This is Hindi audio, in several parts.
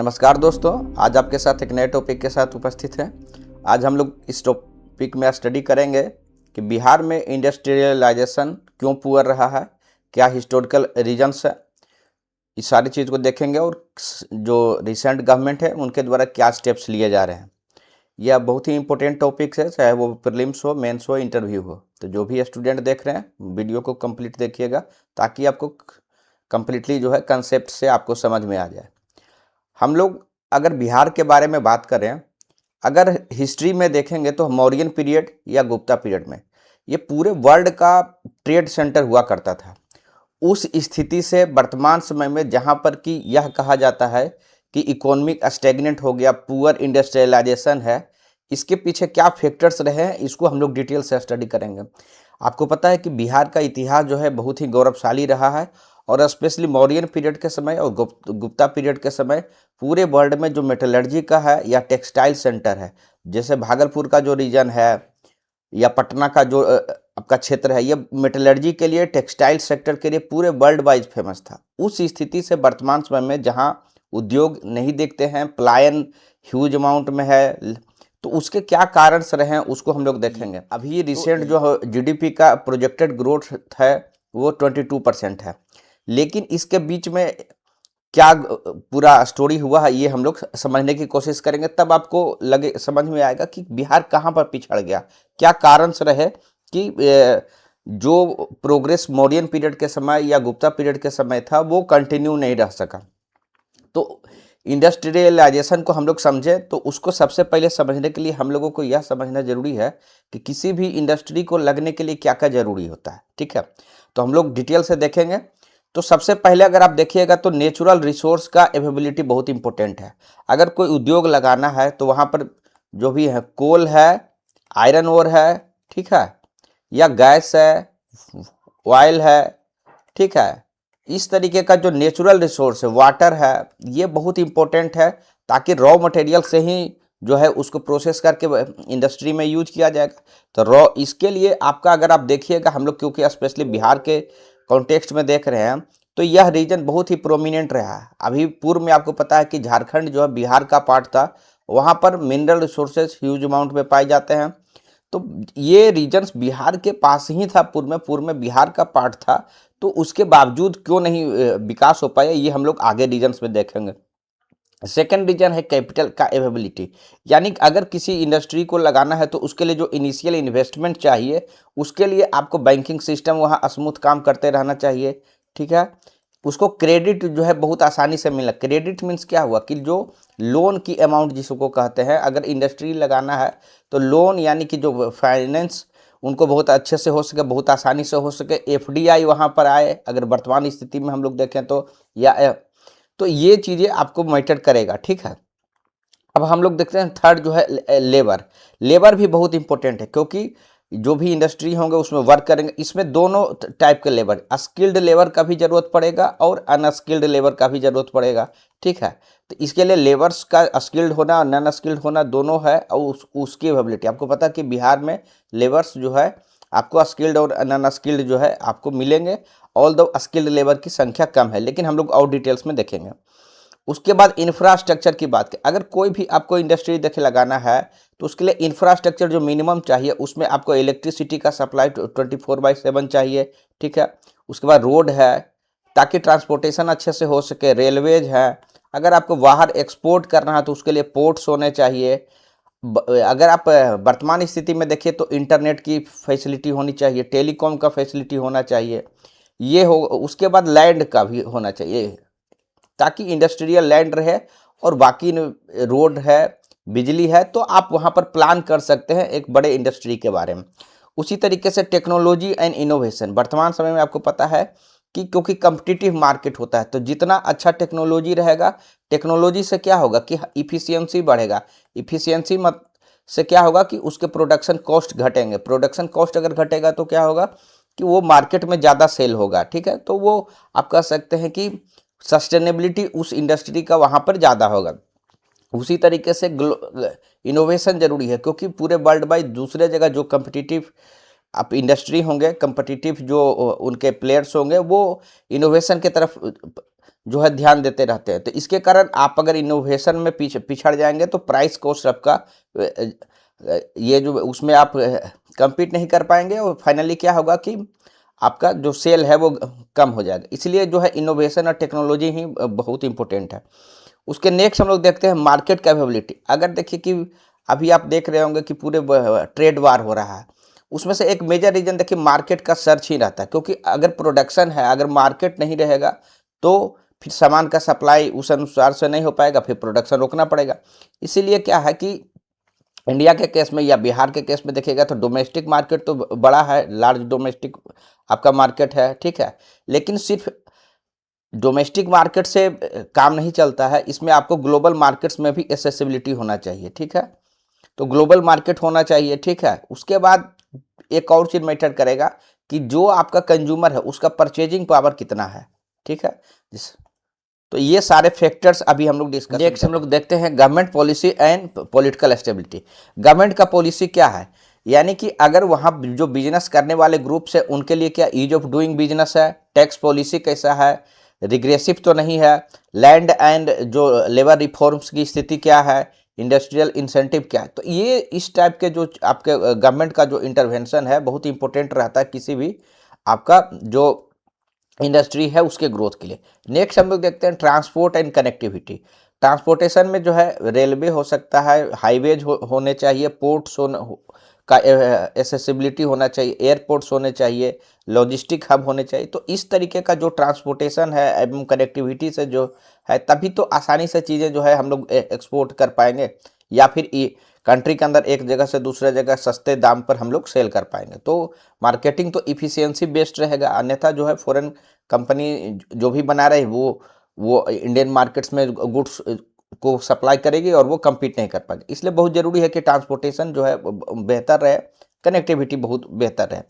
नमस्कार दोस्तों, आज आपके साथ एक नए टॉपिक के साथ उपस्थित हैं। आज हम लोग इस टॉपिक में स्टडी करेंगे कि बिहार में इंडस्ट्रियलाइजेशन क्यों पुअर रहा है, क्या हिस्टोरिकल रीजन्स है। इस सारी चीज़ को देखेंगे और जो रिसेंट गवर्नमेंट है उनके द्वारा क्या स्टेप्स लिए जा रहे हैं। यह बहुत ही इंपॉर्टेंट टॉपिक्स है, चाहे वो प्रीलिम्स हो, मेंस हो, इंटरव्यू हो। तो जो भी स्टूडेंट देख रहे हैं वीडियो को कंप्लीट देखिएगा ताकि आपको कंप्लीटली जो है कंसेप्ट से आपको समझ में आ जाए। हम लोग अगर बिहार के बारे में बात करें, अगर हिस्ट्री में देखेंगे तो मौर्यन पीरियड या गुप्ता पीरियड में ये पूरे वर्ल्ड का ट्रेड सेंटर हुआ करता था। उस स्थिति से वर्तमान समय में जहां पर कि यह कहा जाता है कि इकोनॉमिक स्टेगनेंट हो गया, पुअर इंडस्ट्रियलाइजेशन है, इसके पीछे क्या फैक्टर्स रहे हैं इसको हम लोग डिटेल से स्टडी करेंगे। आपको पता है कि बिहार का इतिहास जो है बहुत ही गौरवशाली रहा है और स्पेशली मौर्यन पीरियड के समय और गुप्ता पीरियड के समय पूरे वर्ल्ड में जो मेटलर्जी का है या टेक्सटाइल सेंटर है, जैसे भागलपुर का जो रीजन है या पटना का जो आपका क्षेत्र है, ये मेटलर्जी के लिए, टेक्सटाइल सेक्टर के लिए पूरे वर्ल्ड वाइज फेमस था। उस स्थिति से वर्तमान समय में जहां उद्योग नहीं देखते हैं, पलायन ह्यूज अमाउंट में है, तो उसके क्या कारण रहे हैं उसको हम लोग देखेंगे। अभी रिसेंट जो जीडीपी का प्रोजेक्टेड ग्रोथ है वो 22% है, लेकिन इसके बीच में क्या पूरा स्टोरी हुआ है ये हम लोग समझने की कोशिश करेंगे, तब आपको लगे समझ में आएगा कि बिहार कहाँ पर पिछड़ गया, क्या कारण से रहे कि जो प्रोग्रेस मौर्यन पीरियड के समय या गुप्ता पीरियड के समय था वो कंटिन्यू नहीं रह सका। तो इंडस्ट्रियलाइजेशन को हम लोग समझें तो उसको सबसे पहले समझने के लिए हम लोगों को यह समझना जरूरी है कि किसी भी इंडस्ट्री को लगने के लिए क्या क्या जरूरी होता है। ठीक है, तो हम लोग डिटेल से देखेंगे। तो सबसे पहले अगर आप देखिएगा तो नेचुरल रिसोर्स का अवेलेबिलिटी बहुत इंपॉर्टेंट है। अगर कोई उद्योग लगाना है तो वहाँ पर जो भी है, कोल है, आयरन ओर है, ठीक है, या गैस है, ऑयल है, ठीक है, इस तरीके का जो नेचुरल रिसोर्स है, वाटर है, ये बहुत इंपॉर्टेंट है ताकि रॉ मटेरियल से ही जो है उसको प्रोसेस करके इंडस्ट्री में यूज किया जाएगा। तो रॉ इसके लिए आपका अगर आप देखिएगा, हम लोग क्योंकि स्पेशली बिहार के कॉन्टेक्स्ट में देख रहे हैं तो यह रीजन बहुत ही प्रोमिनेंट रहा है। अभी पूर्व में आपको पता है कि झारखंड जो है बिहार का पार्ट था, वहाँ पर मिनरल रिसोर्सेज ह्यूज अमाउंट में पाए जाते हैं। तो ये रीजन्स बिहार के पास ही था, पूर्व में बिहार का पार्ट था, तो उसके बावजूद क्यों नहीं विकास हो पाया ये हम लोग आगे रीजन्स में देखेंगे। सेकेंड रीजन है कैपिटल का अवेलेबिलिटी, यानी अगर किसी इंडस्ट्री को लगाना है तो उसके लिए जो इनिशियल इन्वेस्टमेंट चाहिए उसके लिए आपको बैंकिंग सिस्टम वहाँ स्मूथ काम करते रहना चाहिए। ठीक है, उसको क्रेडिट जो है बहुत आसानी से मिलना। क्रेडिट मीन्स क्या हुआ कि जो लोन की अमाउंट जिसको कहते हैं, अगर इंडस्ट्री लगाना है तो लोन यानी कि जो फाइनेंस उनको बहुत अच्छे से हो सके, बहुत आसानी से हो सके, एफडीआई वहाँ पर आए अगर वर्तमान स्थिति में हम लोग देखें तो, या तो ये चीज़ें आपको मैटर करेगा। ठीक है, अब हम लोग देखते हैं थर्ड जो है लेबर। लेबर भी बहुत इंपॉर्टेंट है क्योंकि जो भी इंडस्ट्री होंगे उसमें वर्क करेंगे, इसमें दोनों टाइप के लेबर, स्किल्ड लेबर का भी जरूरत पड़ेगा और अनस्किल्ड लेबर का भी जरूरत पड़ेगा। ठीक है, तो इसके लिए लेबर्स का स्किल्ड होना और नॉन स्किल्ड होना दोनों है, और उसकी अवेलेबिलिटी। आपको पता है कि बिहार में लेबर्स जो है आपको स्किल्ड और नॉन स्किल्ड जो है आपको मिलेंगे, ऑल दो स्किल्ड लेबर की संख्या कम है, लेकिन हम लोग और डिटेल्स में देखेंगे। उसके बाद इंफ्रास्ट्रक्चर की बात करें, अगर कोई भी आपको इंडस्ट्री देखे लगाना है तो उसके लिए इंफ्रास्ट्रक्चर जो मिनिमम चाहिए, उसमें आपको इलेक्ट्रिसिटी का सप्लाई 24/7 चाहिए। ठीक है, उसके बाद रोड है ताकि ट्रांसपोर्टेशन अच्छे से हो सके, रेलवेज है, अगर आपको बाहर एक्सपोर्ट करना है तो उसके लिए पोर्ट्स होने चाहिए। अगर आप वर्तमान स्थिति में देखिए तो इंटरनेट की फैसिलिटी होनी चाहिए, टेलीकॉम का फैसिलिटी होना चाहिए, ये हो। उसके बाद लैंड का भी होना चाहिए ताकि इंडस्ट्रियल लैंड रहे, और बाकी रोड है, बिजली है, तो आप वहाँ पर प्लान कर सकते हैं एक बड़े इंडस्ट्री के बारे में। उसी तरीके से टेक्नोलॉजी एंड इनोवेशन, वर्तमान समय में आपको पता है कि क्योंकि कम्पिटिटिव मार्केट होता है तो जितना अच्छा टेक्नोलॉजी रहेगा, टेक्नोलॉजी से क्या होगा कि इफ़िशियंसी बढ़ेगा। इफ़िशियंसी मत से क्या होगा कि उसके प्रोडक्शन कॉस्ट घटेंगे, प्रोडक्शन कॉस्ट अगर घटेगा तो क्या होगा कि वो मार्केट में ज़्यादा सेल होगा। ठीक है, तो वो आप कह सकते हैं कि सस्टेनेबिलिटी उस इंडस्ट्री का वहाँ पर ज़्यादा होगा। उसी तरीके से इनोवेशन जरूरी है क्योंकि पूरे वर्ल्ड वाइड दूसरे जगह जो कम्पिटिटिव आप इंडस्ट्री होंगे, कम्पिटिटिव जो उनके प्लेयर्स होंगे, वो इनोवेशन की तरफ जो है ध्यान देते रहते हैं। तो इसके कारण आप अगर इनोवेशन में पिछड़ जाएंगे तो प्राइस कोस्ट आपका ये जो उसमें आप compete नहीं कर पाएंगे और फाइनली क्या होगा कि आपका जो सेल है वो कम हो जाएगा। इसलिए जो है इनोवेशन और टेक्नोलॉजी ही बहुत इंपॉर्टेंट है। उसके नेक्स्ट हम लोग देखते हैं मार्केट कैपेबिलिटी। अगर देखिए कि अभी आप देख रहे होंगे कि पूरे ट्रेड वार हो रहा है, उसमें से एक मेजर रीजन देखिए मार्केट का सर्च ही रहता है, क्योंकि अगर प्रोडक्शन है, अगर मार्केट नहीं रहेगा तो फिर सामान का सप्लाई उस अनुसार से नहीं हो पाएगा, फिर प्रोडक्शन रोकना पड़ेगा। इसीलिए क्या है कि इंडिया के केस में या बिहार के केस में देखिएगा तो डोमेस्टिक मार्केट तो बड़ा है, लार्ज डोमेस्टिक आपका मार्केट है, ठीक है। लेकिन सिर्फ डोमेस्टिक मार्केट से काम नहीं चलता है, इसमें आपको ग्लोबल मार्केट्स में भी एक्सेसिबिलिटी होना चाहिए, ठीक है। तो ग्लोबल मार्केट होना चाहिए, ठीक है। उसके बाद एक और चीज मैटर करेगा कि जो आपका कंज्यूमर है उसका परचेजिंग पावर कितना है, ठीक है। तो ये सारे फैक्टर्स अभी हम लोग डिस्कस। नेक्स्ट हम लोग देखते हैं government policy and political stability. Government का पॉलिसी क्या है, यानी कि अगर वहाँ जो बिजनेस करने वाले ग्रुप्स है उनके लिए क्या ईज ऑफ डूइंग बिजनेस है, टैक्स पॉलिसी कैसा है, रिग्रेसिव तो नहीं है, लैंड एंड जो लेबर रिफॉर्म्स की स्थिति क्या है, इंडस्ट्रियल इंसेंटिव क्या है। तो ये इस टाइप के जो आपके गवर्नमेंट का जो इंटरवेंशन है बहुत इंपॉर्टेंट रहता है किसी भी आपका जो इंडस्ट्री है उसके ग्रोथ के लिए। नेक्स्ट हम लोग देखते हैं ट्रांसपोर्ट एंड कनेक्टिविटी। ट्रांसपोर्टेशन में जो है रेलवे हो सकता है, हाईवेज होने चाहिए, पोर्ट्स का एसेसिबिलिटी होना चाहिए, एयरपोर्ट्स होने चाहिए, लॉजिस्टिक हब होने चाहिए। तो इस तरीके का जो ट्रांसपोर्टेशन है एवं कनेक्टिविटी से जो है तभी तो आसानी से चीज़ें जो है हम लोग एक्सपोर्ट कर पाएंगे या फिर कंट्री के अंदर एक जगह से दूसरे जगह सस्ते दाम पर हम लोग सेल कर पाएंगे। तो मार्केटिंग तो इफिशियंसी बेस्ड रहेगा, अन्यथा जो है फॉरेन कंपनी जो भी बना रही वो इंडियन मार्केट्स में गुड्स को सप्लाई करेगी और वो कम्पीट नहीं कर पाएगी। इसलिए बहुत ज़रूरी है कि ट्रांसपोर्टेशन जो है बेहतर रहे, कनेक्टिविटी बहुत बेहतर रहे।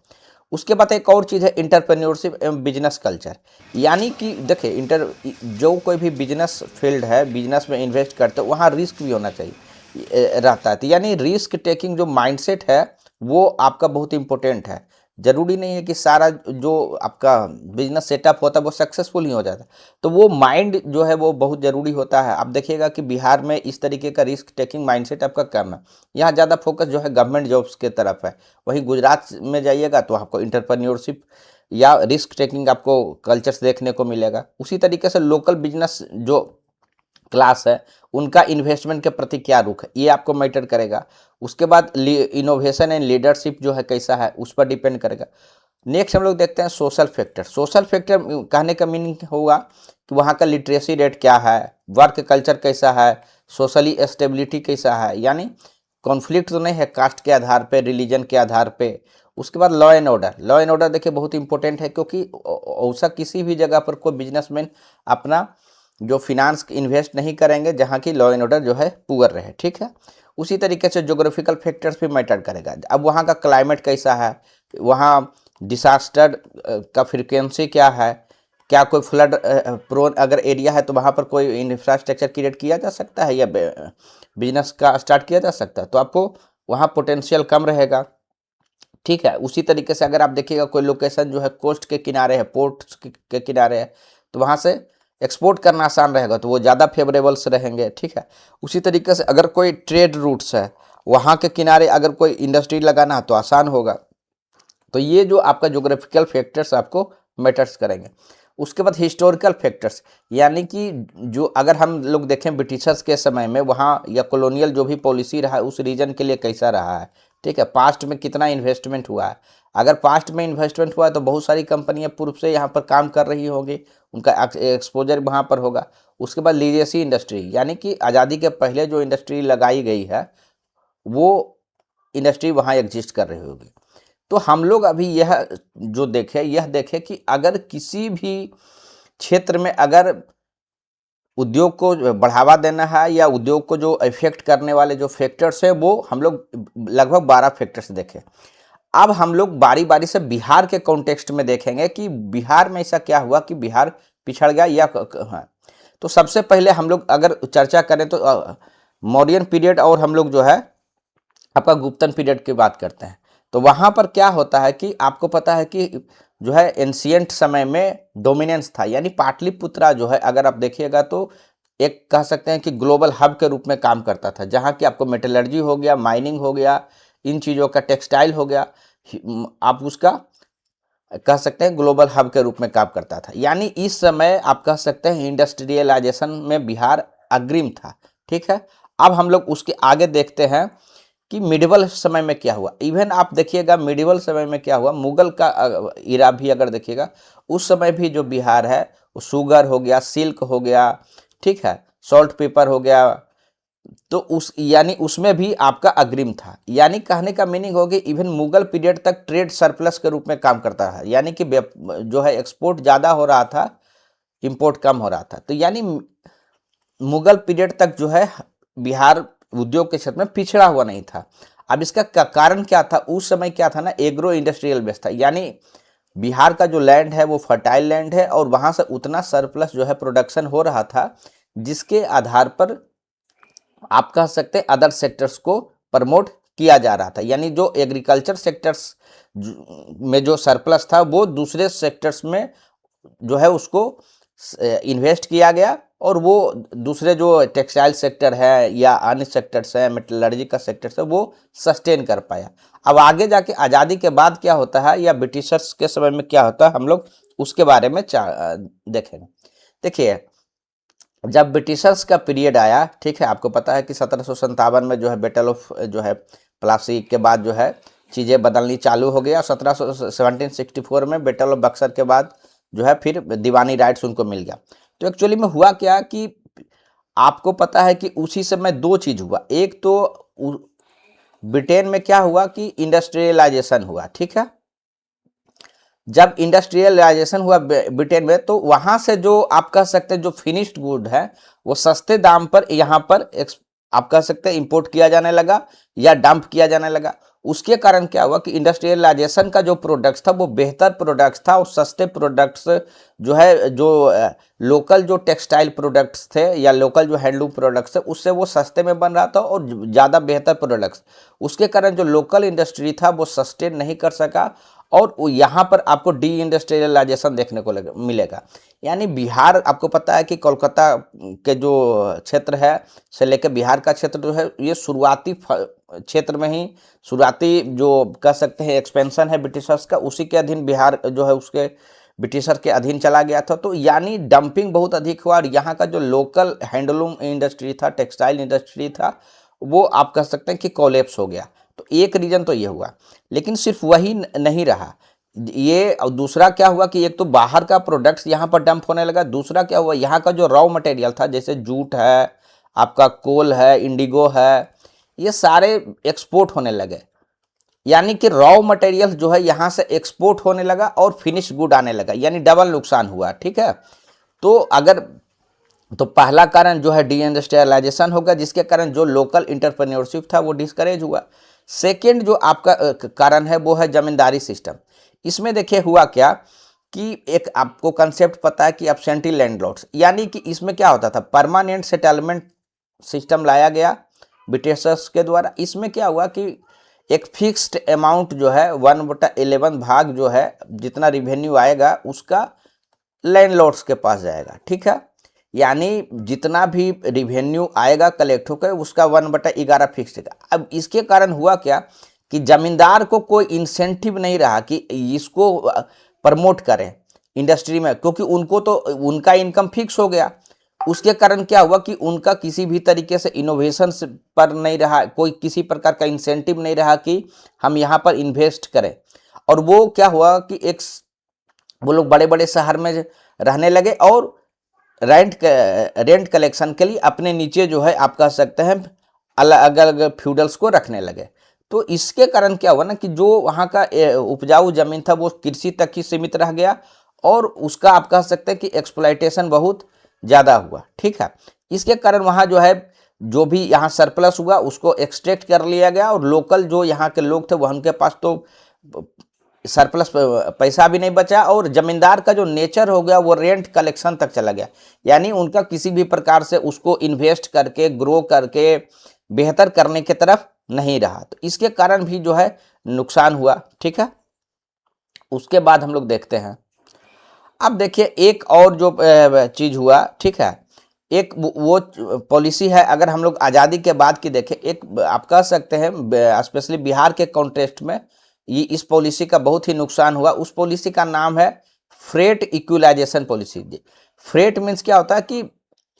उसके बाद एक और चीज़ है इंटरप्रेन्योरशिप एवं बिजनेस कल्चर। यानी कि देखिए जो कोई भी बिजनेस फील्ड है, बिजनेस में इन्वेस्ट करते हैं, वहाँ रिस्क भी होना चाहिए रहता है। तो यानी रिस्क टेकिंग जो माइंडसेट है वो आपका बहुत इंपॉर्टेंट है। ज़रूरी नहीं है कि सारा जो आपका बिजनेस सेटअप होता है वो सक्सेसफुल ही हो जाता है। तो वो माइंड जो है वो बहुत ज़रूरी होता है। आप देखिएगा कि बिहार में इस तरीके का रिस्क टेकिंग माइंडसेट आपका कम है। यहाँ ज़्यादा फोकस जो है गवर्नमेंट जॉब्स के तरफ है। वहीं गुजरात में जाइएगा तो आपको इंटरप्रेन्योरशिप या रिस्क टेकिंग आपको कल्चर्स देखने को मिलेगा। उसी तरीके से लोकल बिजनेस जो क्लास है उनका इन्वेस्टमेंट के प्रति क्या रुख है ये आपको मैटर करेगा। उसके बाद इनोवेशन एंड लीडरशिप जो है कैसा है उस पर डिपेंड करेगा। नेक्स्ट हम लोग देखते हैं सोशल फैक्टर। सोशल फैक्टर कहने का मीनिंग होगा कि वहाँ का लिटरेसी रेट क्या है, वर्क कल्चर कैसा है, सोशली स्टेबिलिटी कैसा है, यानी कॉन्फ्लिक्ट तो नहीं है कास्ट के आधार पे, रिलीजन के आधार पे। उसके बाद law and order. Law and order देखिए बहुत इंपॉर्टेंट है, क्योंकि ऐसा किसी भी जगह पर कोई बिजनेसमैन अपना जो फिनांस इन्वेस्ट नहीं करेंगे जहाँ की लॉ एंड ऑर्डर जो है पुअर रहे, ठीक है। उसी तरीके से जोग्राफिकल फैक्टर्स भी मैटर करेगा। अब वहाँ का क्लाइमेट कैसा है, वहाँ डिसास्टर का फ्रिक्वेंसी क्या है, क्या कोई फ्लड प्रोन अगर एरिया है तो वहाँ पर कोई इंफ्रास्ट्रक्चर क्रिएट किया जा सकता है या बिजनेस का स्टार्ट किया जा सकता है, तो आपको वहाँ पोटेंशियल कम रहेगा, ठीक है। उसी तरीके से अगर आप देखिएगा कोई लोकेशन जो है कोस्ट के किनारे है, पोर्ट के किनारे है, तो वहाँ से एक्सपोर्ट करना आसान रहेगा, तो वो ज़्यादा फेवरेबल्स रहेंगे, ठीक है। उसी तरीके से अगर कोई ट्रेड रूट्स है वहाँ के किनारे अगर कोई इंडस्ट्री लगाना है तो आसान होगा। तो ये जो आपका जोग्राफिकल फैक्टर्स आपको मैटर्स करेंगे। उसके बाद हिस्टोरिकल फैक्टर्स, यानी कि जो अगर हम लोग देखें ब्रिटिशर्स के समय में वहाँ या कॉलोनियल जो भी पॉलिसी रहा है उस रीजन के लिए कैसा रहा है, ठीक है। पास्ट में कितना इन्वेस्टमेंट हुआ है, अगर पास्ट में इन्वेस्टमेंट हुआ है तो बहुत सारी कंपनियां पूर्व से यहाँ पर काम कर रही होंगी, उनका एक्सपोजर वहाँ पर होगा। उसके बाद लीगेसी इंडस्ट्री, यानी कि आज़ादी के पहले जो इंडस्ट्री लगाई गई है वो इंडस्ट्री वहाँ एग्जिस्ट कर रही होगी। तो हम लोग अभी यह देखें कि अगर किसी भी क्षेत्र में अगर उद्योग को बढ़ावा देना है या उद्योग को जो इफेक्ट करने वाले जो फैक्टर्स है वो हम लोग लगभग 12 फैक्टर्स देखें। अब हम लोग बारी बारी से बिहार के कॉन्टेक्स्ट में देखेंगे कि बिहार में ऐसा क्या हुआ कि बिहार पिछड़ गया या हाँ। तो सबसे पहले हम लोग अगर चर्चा करें तो मौर्यन पीरियड और हम लोग जो है आपका गुप्तन पीरियड की बात करते हैं। तो वहाँ पर क्या होता है कि आपको पता है कि जो है एंशियंट समय में डोमिनेंस था। यानी पाटलिपुत्रा जो है अगर आप देखिएगा तो एक कह सकते हैं कि ग्लोबल हब के रूप में काम करता था, जहाँ की आपको मेटलर्जी हो गया, माइनिंग हो गया, इन चीज़ों का, टेक्सटाइल हो गया, आप उसका कह सकते हैं ग्लोबल हब के रूप में काम करता था। यानी इस समय आप कह सकते हैं इंडस्ट्रियलाइजेशन में बिहार अग्रिम था। ठीक है, अब हम लोग उसके आगे देखते हैं कि मिडिवल समय में क्या हुआ। इवन आप देखिएगा मिडिवल समय में क्या हुआ, मुगल का इरा भी अगर देखिएगा, उस समय भी जो बिहार है वो शुगर हो गया, सिल्क हो गया, ठीक है, सॉल्ट पेपर हो गया, तो उस यानी उसमें भी आपका अग्रिम था। यानी कहने का मीनिंग हो गया इवन मुगल पीरियड तक ट्रेड सरप्लस के रूप में काम करता है, यानी कि जो है एक्सपोर्ट ज़्यादा हो रहा था, इंपोर्ट कम हो रहा था। तो यानी मुगल पीरियड तक जो है बिहार उद्योग के क्षेत्र में पिछड़ा हुआ नहीं था। अब इसका कारण क्या था, उस समय क्या था ना, एग्रो इंडस्ट्रियल बेस था। यानी बिहार का जो लैंड है वो फर्टाइल लैंड है और वहाँ से उतना सरप्लस जो है प्रोडक्शन हो रहा था, जिसके आधार पर आप कह सकते हैं अदर सेक्टर्स को प्रमोट किया जा रहा था। यानी जो एग्रीकल्चर सेक्टर्स में जो सरप्लस था वो दूसरे सेक्टर्स में जो है उसको इन्वेस्ट किया गया, और वो दूसरे जो टेक्सटाइल सेक्टर है या अन्य सेक्टर्स है, मेटलर्जी का सेक्टर है, वो सस्टेन कर पाया। अब आगे जाके आज़ादी के बाद क्या होता है या ब्रिटिशर्स के समय में क्या होता है, हम लोग उसके बारे में देखेंगे। देखिए, जब ब्रिटिशर्स का पीरियड आया, ठीक है, आपको पता है कि 1757 में जो है बैटल ऑफ जो है प्लासी के बाद जो है चीज़ें बदलनी चालू हो गया। 1764 में बैटल ऑफ बक्सर के बाद जो है फिर दीवानी राइट्स उनको मिल गया। तो एक्चुअली में हुआ क्या कि आपको पता है कि उसी समय दो चीज़ हुआ। एक तो ब्रिटेन में क्या हुआ कि इंडस्ट्रियलाइजेशन हुआ, ठीक है। जब इंडस्ट्रियलाइजेशन हुआ ब्रिटेन में, तो वहाँ से जो आप कह सकते हैं जो फिनिश्ड गुड है वो सस्ते दाम पर यहाँ पर आप कह सकते हैं इंपोर्ट किया जाने लगा या डंप किया जाने लगा। उसके कारण क्या हुआ कि इंडस्ट्रियलाइजेशन का जो प्रोडक्ट्स था वो बेहतर प्रोडक्ट्स था, और सस्ते प्रोडक्ट्स जो है जो लोकल जो टेक्सटाइल प्रोडक्ट्स थे या लोकल जो हैंडलूम प्रोडक्ट्स थे उससे वो सस्ते में बन रहा था और ज़्यादा बेहतर प्रोडक्ट्स। उसके कारण जो लोकल इंडस्ट्री था वो सस्टेन नहीं कर सका, और यहाँ पर आपको डी इंडस्ट्रियलाइजेशन देखने को मिलेगा। यानी बिहार, आपको पता है कि कोलकाता के जो क्षेत्र है से लेकर बिहार का क्षेत्र जो है ये शुरुआती क्षेत्र में ही शुरुआती जो कह सकते हैं एक्सपेंशन है ब्रिटिशर्स का, उसी के अधीन बिहार जो है उसके ब्रिटिशर के अधीन चला गया था। तो यानी डंपिंग बहुत अधिक हुआ, और यहाँ का जो लोकल हैंडलूम इंडस्ट्री था, टेक्सटाइल इंडस्ट्री था, वो आप कह सकते हैं कि कोलैप्स हो गया। तो एक रीज़न तो ये हुआ, लेकिन सिर्फ वही नहीं रहा ये। और दूसरा क्या हुआ कि एक तो बाहर का प्रोडक्ट्स यहाँ पर डंप होने लगा, दूसरा क्या हुआ यहाँ का जो रॉ मटेरियल था, जैसे जूट है, आपका कोल है, इंडिगो है, ये सारे एक्सपोर्ट होने लगे। यानी कि रॉ मटेरियल जो है यहाँ से एक्सपोर्ट होने लगा और फिनिश गुड आने लगा, यानी डबल नुकसान हुआ, ठीक है। तो अगर तो पहला कारण जो है डी इंडस्ट्रियलाइजेशन होगा, जिसके कारण जो लोकल इंटरप्रेन्योरशिप था वो डिस्करेज हुआ। सेकेंड जो आपका कारण है वो है जमींदारी सिस्टम। इसमें देखिए हुआ क्या कि एक आपको कंसेप्ट पता है कि एब्सेंटी लैंडलॉर्ड्स, यानी कि इसमें क्या होता था, परमानेंट सेटलमेंट सिस्टम लाया गया ब्रिटिशर्स के द्वारा। इसमें क्या हुआ कि एक फिक्स्ड अमाउंट जो है 1/11 भाग जो है जितना रिवेन्यू आएगा उसका लैंडलॉर्ड्स के पास जाएगा, ठीक है। यानी जितना भी रिवेन्यू आएगा कलेक्ट होकर उसका 1/11 फिक्स है। अब इसके कारण हुआ क्या कि जमींदार को कोई इंसेंटिव नहीं रहा कि इसको प्रमोट करें इंडस्ट्री में, क्योंकि उनको तो उनका इनकम फिक्स हो गया। उसके कारण क्या हुआ कि उनका किसी भी तरीके से इनोवेशन पर नहीं रहा, कोई किसी प्रकार का इंसेंटिव नहीं रहा कि हम यहाँ पर इन्वेस्ट करें। और वो क्या हुआ कि वो लोग बड़े बड़े शहर में रहने लगे और रेंट कलेक्शन के लिए अपने नीचे जो है आप कह सकते हैं अलग अलग फ्यूडल्स को रखने लगे। तो इसके कारण क्या हुआ ना कि जो वहाँ का उपजाऊ जमीन था वो कृषि तक ही सीमित रह गया, और उसका आप कह सकते हैं कि एक्सप्लॉयटेशन बहुत ज़्यादा हुआ, ठीक है। इसके कारण वहाँ जो है जो भी यहाँ सरप्लस हुआ उसको एक्सट्रैक्ट कर लिया गया, और लोकल जो यहाँ के लोग थे वह उनके पास तो सरप्लस पैसा भी नहीं बचा, और जमींदार का जो नेचर हो गया वो रेंट कलेक्शन तक चला गया। यानी उनका किसी भी प्रकार से उसको इन्वेस्ट करके ग्रो करके बेहतर करने की तरफ नहीं रहा। तो इसके कारण भी जो है नुकसान हुआ, ठीक है। उसके बाद हम लोग देखते हैं, अब देखिए एक और जो चीज़ हुआ, ठीक है, एक वो पॉलिसी है, अगर हम लोग आज़ादी के बाद की देखें, एक आप कह सकते हैं स्पेशली बिहार के कॉन्टेक्स्ट में ये इस पॉलिसी का बहुत ही नुकसान हुआ। उस पॉलिसी का नाम है freight equalisation policy. Freight means क्या होता है कि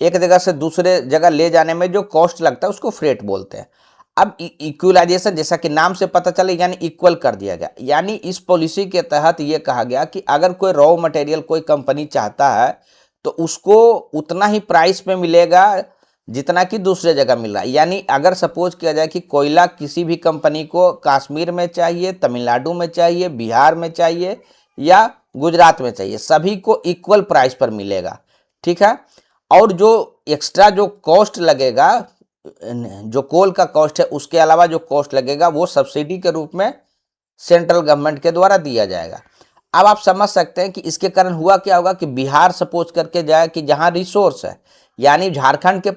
एक जगह से दूसरे जगह ले जाने में जो कॉस्ट लगता है उसको फ्रेट बोलते हैं। अब इक्विलाइजेशन जैसा कि नाम से पता चले, यानी इक्वल कर दिया गया। यानी इस पॉलिसी के तहत ये कहा गया कि अगर कोई रॉ मटेरियल कोई कंपनी चाहता है तो उसको उतना ही प्राइस पे मिलेगा जितना कि दूसरे जगह मिल रहा है। यानी अगर सपोज किया जाए कि कोयला किसी भी कंपनी को कश्मीर में चाहिए, तमिलनाडु में चाहिए, बिहार में चाहिए या गुजरात में चाहिए, सभी को इक्वल प्राइस पर मिलेगा, ठीक है। और जो एक्स्ट्रा जो कॉस्ट लगेगा, जो कोल का कॉस्ट है, उसके अलावा जो कॉस्ट लगेगा वो सब्सिडी के रूप में सेंट्रल गवर्नमेंट के द्वारा दिया जाएगा। अब आप समझ सकते हैं कि इसके कारण हुआ क्या होगा कि बिहार सपोज करके जाए कि जहां रिसोर्स है, यानी झारखंड के